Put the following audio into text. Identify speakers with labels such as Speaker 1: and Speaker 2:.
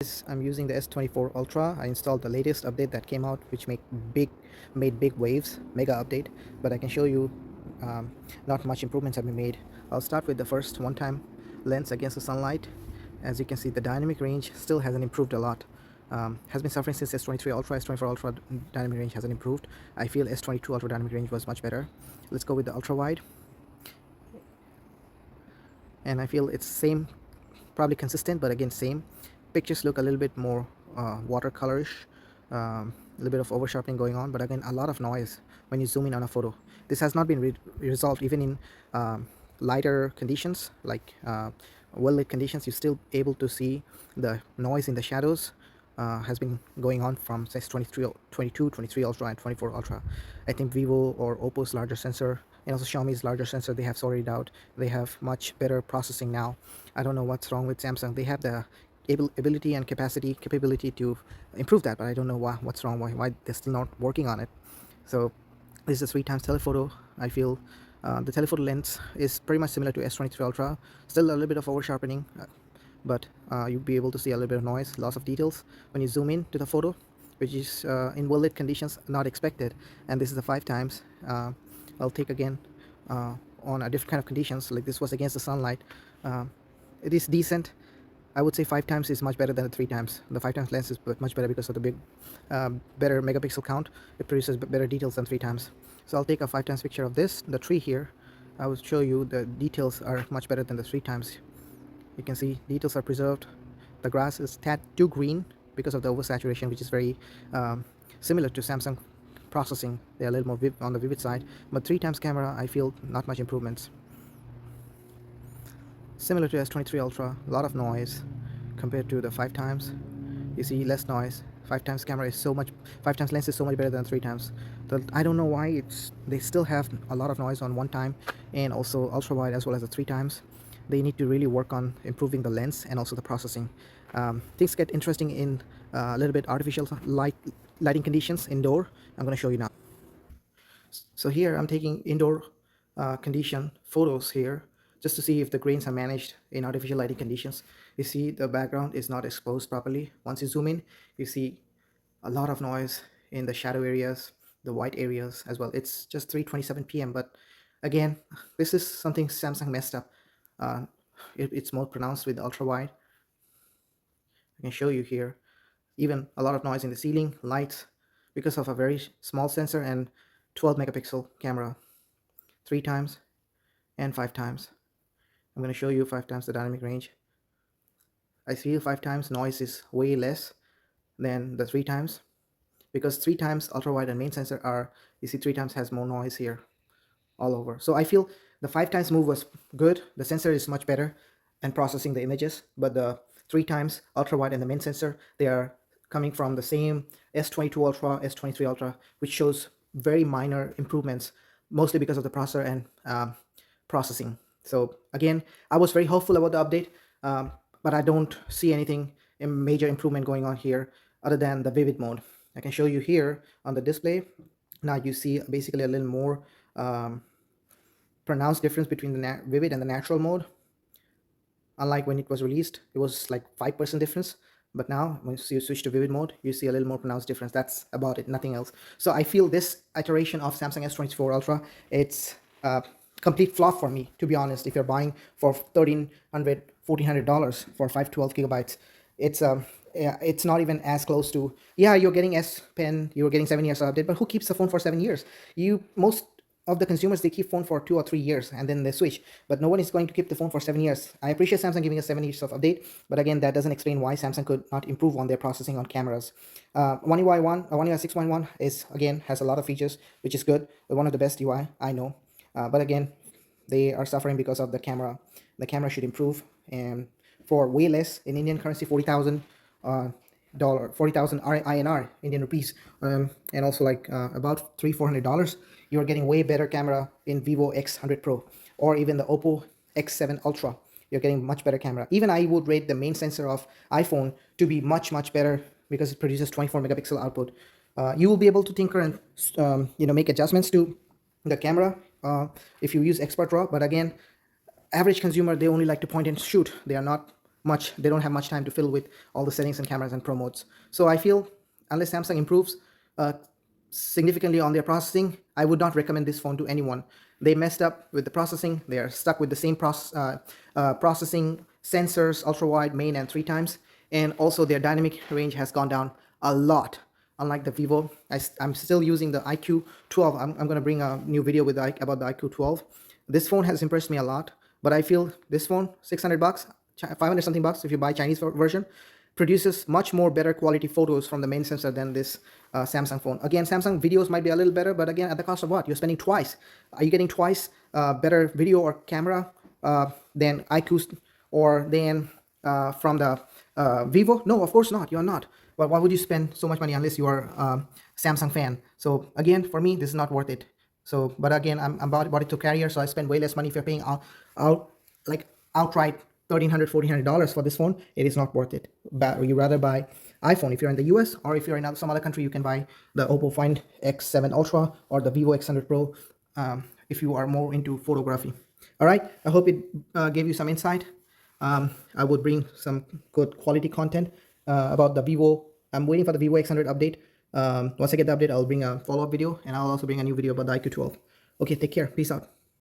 Speaker 1: I'm using the S24 Ultra. I installed the latest update that came out, which made big waves, mega update. But I can show you um, not much improvements have been made. I'll start with the first one-time lens against the sunlight. As you can see, the dynamic range still hasn't improved a lot. Has been suffering since S23 Ultra. S24 Ultra dynamic range hasn't improved. I feel S22 Ultra dynamic range was much better. Let's go with the ultra wide, and I feel it's same, probably consistent, but again same. Pictures look a little bit more watercolorish, a little bit of over sharpening going on, but again a lot of noise when you zoom in on a photo. This has not been resolved even in lighter conditions, like well lit conditions. You're still able to see the noise in the shadows. Has been going on from since 23 Ultra and 24 Ultra. I think Vivo or Oppo's larger sensor and also Xiaomi's larger sensor, they have sorted it out. They have much better processing now. I don't know what's wrong with Samsung. They have the ability and capability to improve that, but I don't know what's wrong, why they're still not working on it. So this is a 3x telephoto. I feel the telephoto lens is pretty much similar to S23 Ultra. Still a little bit of over sharpening, but you'll be able to see a little bit of noise, loss of details when you zoom in to the photo, which is in well lit conditions not expected. And this is the 5x. I'll take again on a different kind of conditions, like this was against the sunlight. It is decent. I would say 5x is much better than the 3x. The 5x lens is much better because of the better megapixel count. It produces better details than 3x. So I'll take a 5x picture of this, the tree here. I will show you the details are much better than the 3x. You can see details are preserved. The grass is tad too green because of the oversaturation, which is very similar to Samsung processing. They're a little more on the vivid side, but 3x camera, I feel not much improvements. Similar to S23 Ultra, a lot of noise compared to the 5x. You see less noise. 5x camera is so much, 5x lens is so much better than 3x. I don't know why they still have a lot of noise on 1x and also ultra wide as well as the 3x. They need to really work on improving the lens and also the processing. Things get interesting in a little bit artificial lighting conditions indoor. I'm going to show you now. So here I'm taking indoor condition photos here just to see if the grains are managed in artificial lighting conditions. You see the background is not exposed properly. Once you zoom in, you see a lot of noise in the shadow areas, the white areas as well. It's just 3:27 p.m. But again, this is something Samsung messed up. It's more pronounced with ultra wide. I can show you here. Even a lot of noise in the ceiling, lights, because of a very small sensor and 12 megapixel camera. 3x and 5x. I'm going to show you 5x the dynamic range. I feel 5x noise is way less than the 3x, because 3x ultra wide and main sensor are, you see 3x has more noise here all over. So I feel the 5x move was good. The sensor is much better and processing the images, but the 3x ultra wide and the main sensor, they are coming from the same S22 Ultra, S23 Ultra, which shows very minor improvements, mostly because of the processor and processing. So again, I was very hopeful about the update, but I don't see anything major improvement going on here other than the vivid mode. I can show you here on the display. Now you see basically a little more pronounced difference between the vivid and the natural mode. Unlike when it was released, it was like 5% difference. But now, when you switch to vivid mode, you see a little more pronounced difference. That's about it, nothing else. So I feel this iteration of Samsung S24 Ultra, it's a complete flop for me, to be honest. If you're buying for $1,300, $1,400 for 512 gigabytes, it's not even as close to, yeah, you're getting S Pen, you're getting 7 years of update, but who keeps the phone for 7 years? Most of the consumers, they keep phone for 2 or 3 years and then they switch, but no one is going to keep the phone for 7 years. I appreciate Samsung giving us 7 years of update, but again, that doesn't explain why Samsung could not improve on their processing on cameras. One UI 6.1 is, again, has a lot of features, which is good. One of the best UI, I know, but again, they are suffering because of the camera. The camera should improve, and for way less in Indian currency, 40,000 40,000 INR, Indian rupees, and also like about $300-400, you're getting way better camera in Vivo X100 Pro or even the Oppo X7 Ultra. You're getting much better camera. Even I would rate the main sensor of iPhone to be much better because it produces 24 megapixel output. You will be able to tinker and make adjustments to the camera if you use Expert RAW, but again, average consumer, they only like to point and shoot. They are not much, they don't have much time to fill with all the settings and cameras and pro modes. So I feel unless Samsung improves significantly on their processing, I would not recommend this phone to anyone. They messed up with the processing. They are stuck with the same processing sensors, ultra wide, main, and 3x. And also their dynamic range has gone down a lot. Unlike the Vivo, I'm still using the IQ 12. I'm going to bring a new video with about the IQ 12. This phone has impressed me a lot, but I feel this phone, 600 bucks, 500 something bucks if you buy Chinese version, produces much more better quality photos from the main sensor than this Samsung phone. Again, Samsung videos might be a little better, but again, at the cost of what? You're spending twice. Are you getting twice better video or camera than iQOO or than from the Vivo? No, of course not. You're not. But why would you spend so much money unless you are a Samsung fan? So again, for me, this is not worth it. So, but again, I'm bought it to carrier, so I spend way less money. If you're paying outright $1,300, $1,400 for this phone, it is not worth it. But you rather buy iPhone if you're in the US, or if you're in some other country, you can buy the Oppo Find X7 Ultra or the Vivo X100 Pro if you are more into photography. All right, I hope it gave you some insight. I would bring some good quality content about the Vivo. I'm waiting for the Vivo X100 update. Once I get the update, I'll bring a follow-up video, and I'll also bring a new video about the IQ 12. Okay, take care. Peace out.